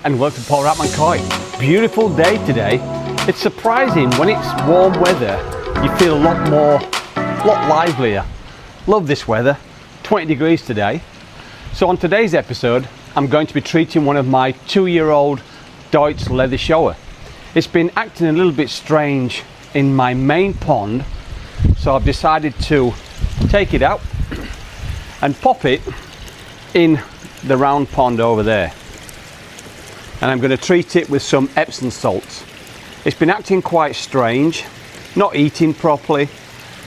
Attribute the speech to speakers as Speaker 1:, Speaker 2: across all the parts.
Speaker 1: And welcome to Paul Ratman Koi. Beautiful day today. It's surprising when it's warm weather, you feel a lot livelier. Love this weather. 20 degrees today. So on today's episode, I'm going to be treating one of my 2-year-old Doitsu leather shower. It's been acting a little bit strange in my main pond, so I've decided to take it out and pop it in the round pond over there. And I'm going to treat it with some Epsom salts. It's been acting quite strange, not eating properly,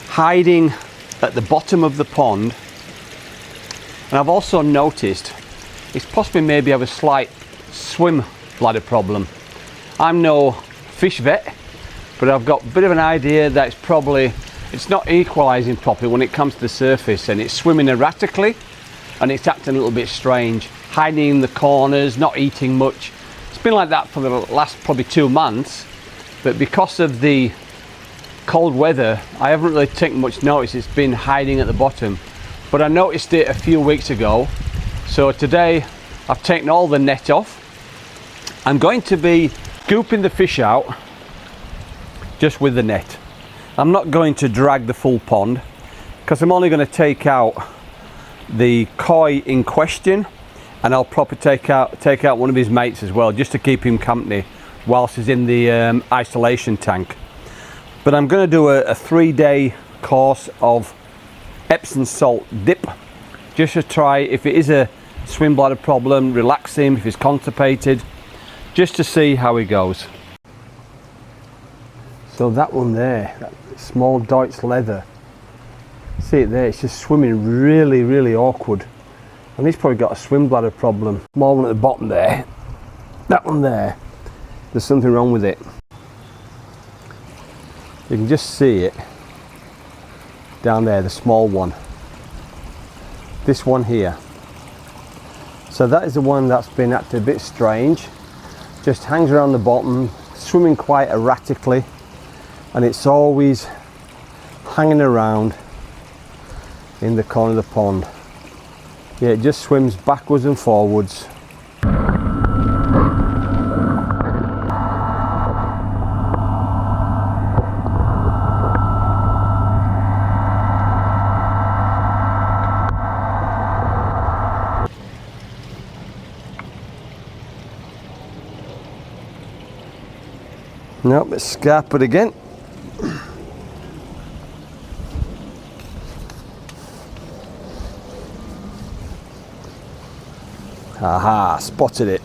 Speaker 1: hiding at the bottom of the pond. And I've also noticed it's possibly maybe have a slight swim bladder problem. I'm no fish vet, but I've got a bit of an idea that it's not equalizing properly when it comes to the surface, and it's swimming erratically and it's acting a little bit strange, hiding in the corners, not eating much. It's been like that for the last probably 2 months, but because of the cold weather I haven't really taken much notice. It's been hiding at the bottom, but I noticed it a few weeks ago. So today I've taken all the net off. I'm going to be scooping the fish out just with the net. I'm not going to drag the full pond because I'm only going to take out the koi in question, and I'll probably take out one of his mates as well, just to keep him company whilst he's in the isolation tank. But I'm going to do a 3-day course of Epsom salt dip, just to try if it is a swim bladder problem, relax him if he's constipated, just to see how he goes. So that one there, that small Doitsu leather, see it there, it's just swimming really awkward. And he's probably got a swim bladder problem. Small one at the bottom there, that one there, there's something wrong with it. You can just see it down there, the small one. This one here. So that is the one that's been acting a bit strange. Just hangs around the bottom, swimming quite erratically, and it's always hanging around in the corner of the pond. Yeah, it just swims backwards and forwards. Nope, it's scarpered again. Aha, spotted it.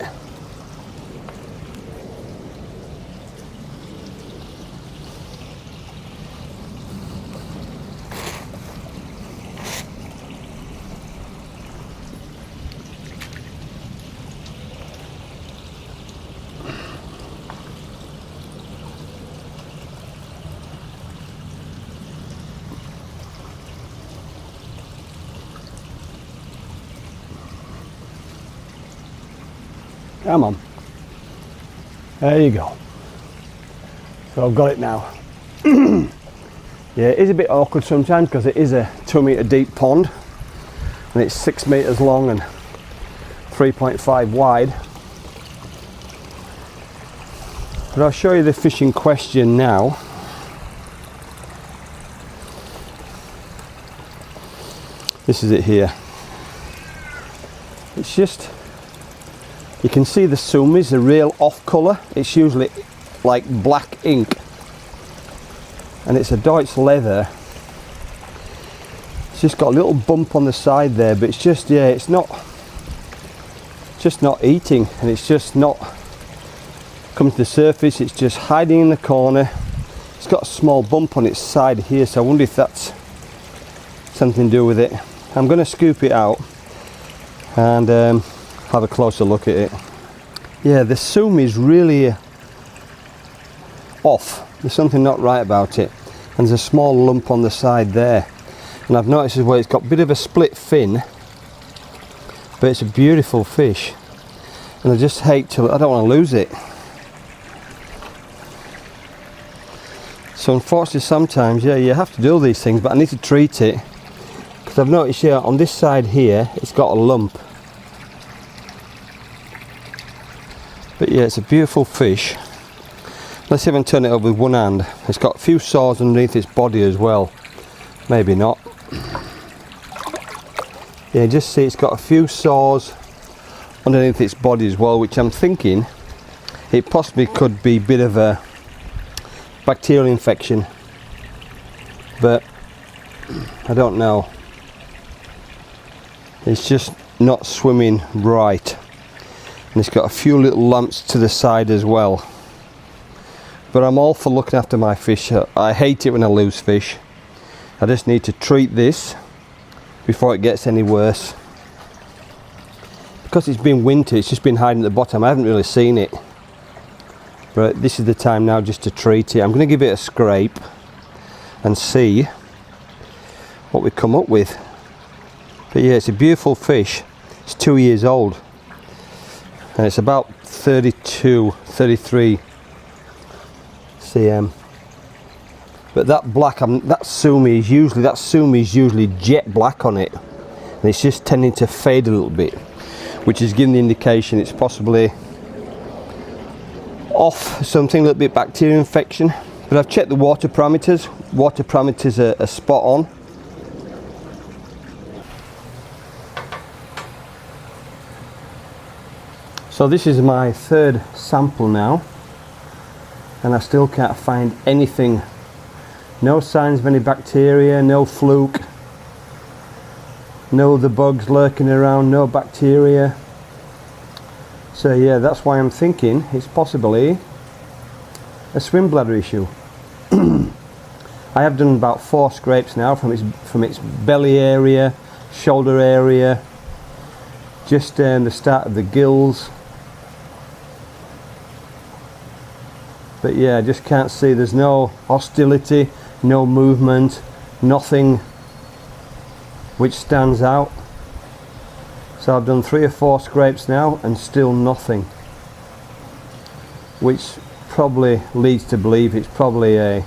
Speaker 1: Come on. There you go. So I've got it now. Yeah, it is a bit awkward sometimes because it is a 2 metre deep pond and it's 6 metres long and 3.5 wide. But I'll show you the fish in question now. This is it here. It's just, you can see the sumis are real off colour. It's usually like black ink, and it's a Doitsu leather. It's just got a little bump on the side there, but it's just, yeah, it's just not eating, and it's just not coming to the surface. It's just hiding in the corner. It's got a small bump on its side here, so I wonder if that's something to do with it. I'm going to scoop it out and have a closer look at it. Yeah, the sumi is really off. There's something not right about it, and there's a small lump on the side there, and I've noticed as well it's got a bit of a split fin, but it's a beautiful fish, and I just hate to, I don't want to lose it. So unfortunately sometimes, yeah, you have to do these things, but I need to treat it because I've noticed here on this side here it's got a lump. But yeah, it's a beautiful fish. Let's see if I can turn it over with one hand. It's got a few sores underneath its body as well. Maybe not. Yeah, just see it's got a few sores underneath its body as well, which I'm thinking it possibly could be a bit of a bacterial infection, but I don't know. It's just not swimming right, and it's got a few little lumps to the side as well. But I'm all for looking after my fish. I hate it when I lose fish. I just need to treat this before it gets any worse. Because it's been winter, it's just been hiding at the bottom. I haven't really seen it. But this is the time now just to treat it. I'm going to give it a scrape and see what we come up with. But yeah, it's a beautiful fish. It's 2 years old. And it's about 32, 33 cm. But that black, that sumi is usually jet black on it. And it's just tending to fade a little bit, which is giving the indication it's possibly off something, a little bit bacterial infection. But I've checked the water parameters. Water parameters are spot on. So this is my third sample now, and I still can't find anything. No signs of any bacteria, no fluke, no other bugs lurking around, no bacteria. So yeah, that's why I'm thinking it's possibly a swim bladder issue. I have done about 4 scrapes now from its belly area, shoulder area, just the start of the gills. But yeah, I just can't see, there's no hostility, no movement, nothing which stands out. So I've done 3 or 4 scrapes now and still nothing, which probably leads to believe it's probably a,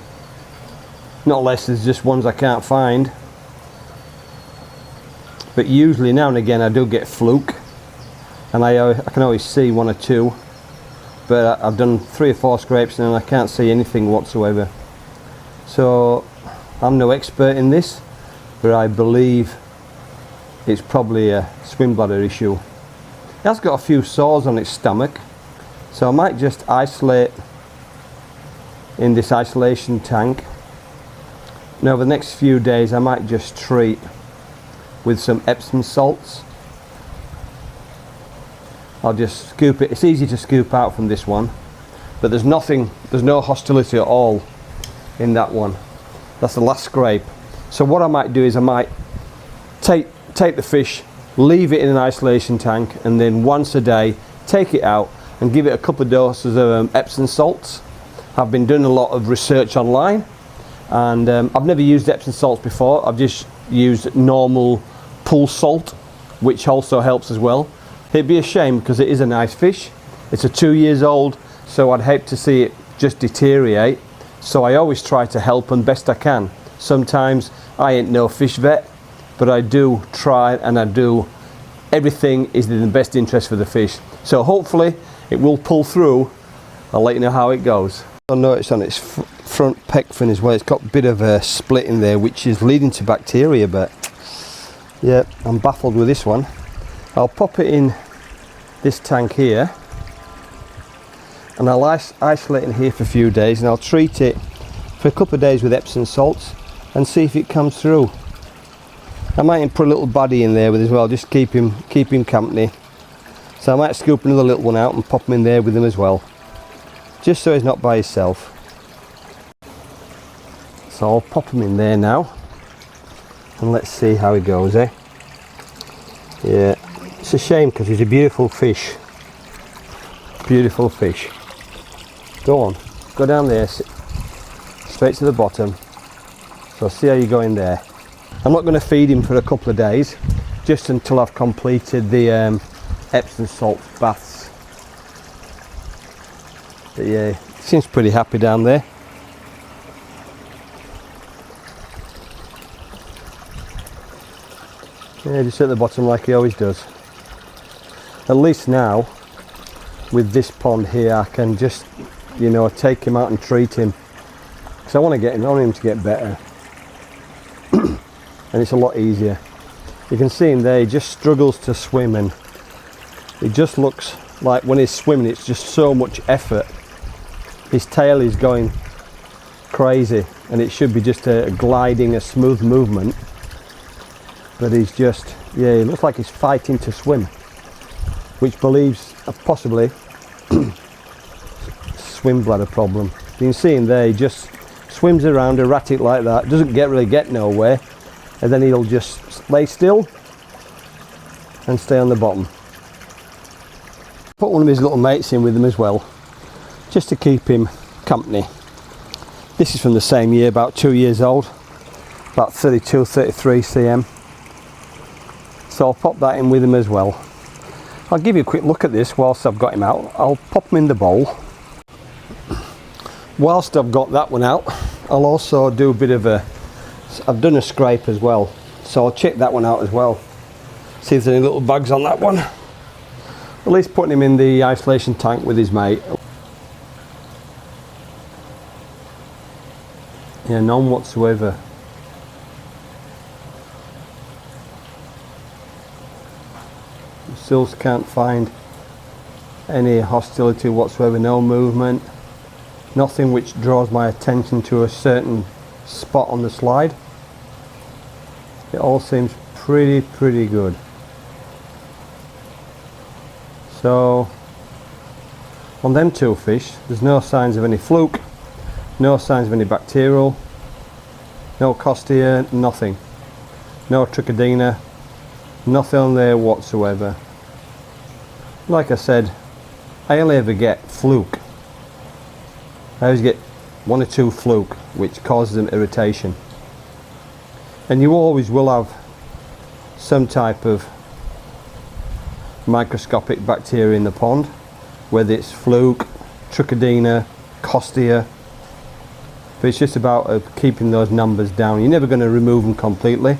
Speaker 1: not unless there's just ones I can't find. But usually now and again I do get fluke, and I can always see 1 or 2. But I've done 3 or 4 scrapes and I can't see anything whatsoever. So I'm no expert in this, but I believe it's probably a swim bladder issue. It has got a few sores on its stomach, so I might just isolate in this isolation tank. And over the next few days I might just treat with some Epsom salts. I'll just scoop it. It's easy to scoop out from this one, but there's no hostility at all in that one. That's the last scrape. So what I might do is I might take the fish, leave it in an isolation tank, and then once a day take it out and give it a couple of doses of Epsom salts. I've been doing a lot of research online, and I've never used Epsom salts before. I've just used normal pool salt, which also helps as well. It'd be a shame because it is a nice fish. It's a 2 years old, so I'd hate to see it just deteriorate. So I always try to help them best I can. Sometimes I ain't no fish vet, but I do try, and I do everything is in the best interest for the fish. So hopefully it will pull through. I'll let you know how it goes. I'll notice on its front pec fin as well, it's got a bit of a split in there, which is leading to bacteria, but yeah, I'm baffled with this one. I'll pop it in this tank here, and I'll isolate in here for a few days, and I'll treat it for a couple of days with Epsom salts and see if it comes through. I might put a little baddie in there with as well, just keep him company. So I might scoop another little one out and pop him in there with him as well, just so he's not by himself. So I'll pop him in there now, and let's see how he goes, eh? Yeah. It's a shame because he's a beautiful fish. Beautiful fish. Go on, go down there, straight to the bottom. So see how you go in there. I'm not going to feed him for a couple of days, just until I've completed the Epsom salt baths. But yeah, he seems pretty happy down there. Yeah, just at the bottom like he always does. At least now with this pond here, I can just, you know, take him out and treat him, because I want him to get better. And it's a lot easier. You can see him there, he just struggles to swim, and it just looks like when he's swimming it's just so much effort. His tail is going crazy, and it should be just a gliding, a smooth movement, but he's just, yeah, it looks like he's fighting to swim, which believes possibly swim bladder problem. You can see him there, he just swims around erratic like that, doesn't really get nowhere, and then he'll just lay still and stay on the bottom. Put one of his little mates in with him as well, just to keep him company. This is from the same year, about 2 years old, about 32, 33 cm. So I'll pop that in with him as well. I'll give you a quick look at this whilst I've got him out. I'll pop him in the bowl. Whilst I've got that one out, I'll also do a bit of I've done a scrape as well, so I'll check that one out as well. See if there's any little bugs on that one. At least putting him in the isolation tank with his mate. Yeah, none whatsoever. Still can't find any hostility whatsoever, no movement, nothing which draws my attention to a certain spot on the slide. It all seems pretty good. So on them two fish, there's no signs of any fluke, no signs of any bacterial, no costia, nothing, no trichodina, nothing on there whatsoever. Like I said, I only ever get fluke. I always get 1 or 2 fluke, which causes them irritation. And you always will have some type of microscopic bacteria in the pond, whether it's fluke, trichodina, costia. But it's just about keeping those numbers down. You're never going to remove them completely.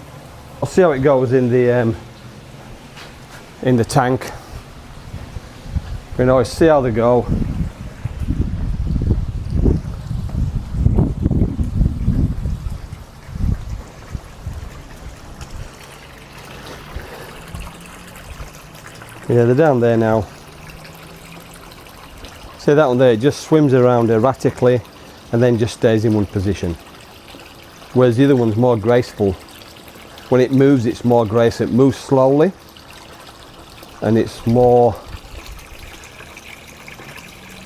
Speaker 1: I'll see how it goes in the tank. We can always see how they go. Yeah, they're down there now. See that one there, it just swims around erratically and then just stays in one position. Whereas the other one's more graceful. When it moves, it's more graceful. It moves slowly and it's a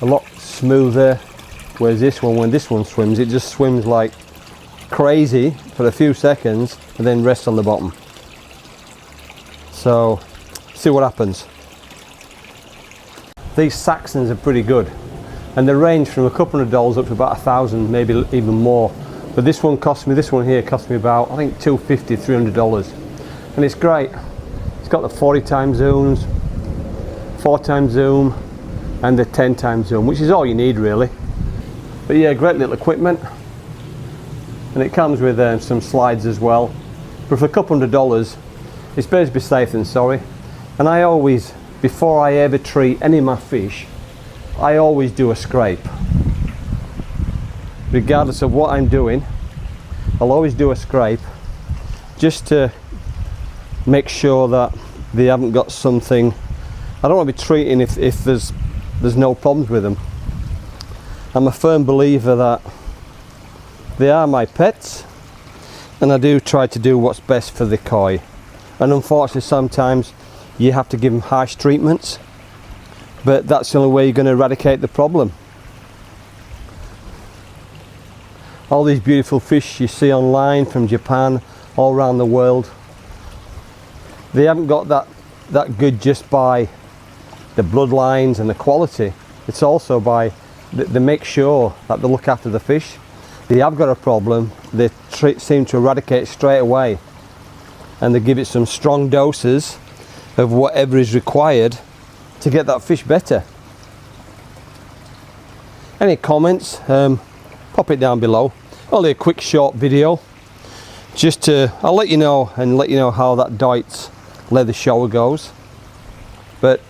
Speaker 1: lot smoother. Whereas this one, when this one swims, it just swims like crazy for a few seconds and then rests on the bottom. So see what happens. These Saxons are pretty good, and they range from a couple of dollars up to about $1,000, maybe even more. But this one here cost me about, I think, $250, $300, and it's great. It's got the 40 times zooms, 4 times zoom, and the 10 times zoom, which is all you need really. But yeah, great little equipment, and it comes with some slides as well. But for a couple $100, it's better to be safe than sorry. And I always, before I ever treat any of my fish, I always do a scrape. Regardless of what I'm doing, I'll always do a scrape just to make sure that they haven't got something. I don't want to be treating if there's no problems with them. I'm a firm believer that they are my pets, and I do try to do what's best for the koi. And unfortunately sometimes you have to give them harsh treatments, but that's the only way you're going to eradicate the problem. All these beautiful fish you see online from Japan, all around the world, they haven't got that good just by the bloodlines and the quality. It's also by they make sure that they look after the fish. They have got a problem, they seem to eradicate straight away, and they give it some strong doses of whatever is required to get that fish better. Any comments, pop it down below. Only a quick short video, just to, I'll let you know how that Doitsu Leather Showa goes. But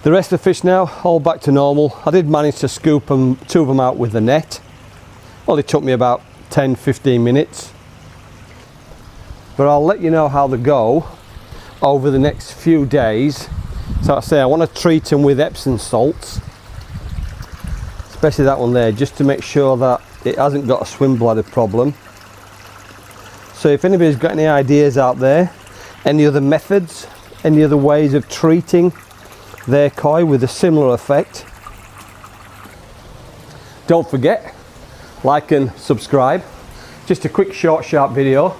Speaker 1: The rest of the fish now, all back to normal. I did manage to scoop them, 2 of them out with the net. Well, it took me about 10-15 minutes. But I'll let you know how they go over the next few days. So I say I want to treat them with Epsom salts, especially that one there, just to make sure that it hasn't got a swim bladder problem. So if anybody's got any ideas out there, any other methods, any other ways of treating their koi with a similar effect, don't forget, like and subscribe. Just a quick short sharp video.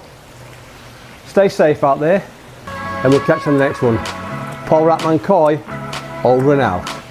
Speaker 1: Stay safe out there and we'll catch you on the next one. Paul Ratman Koi, over and out.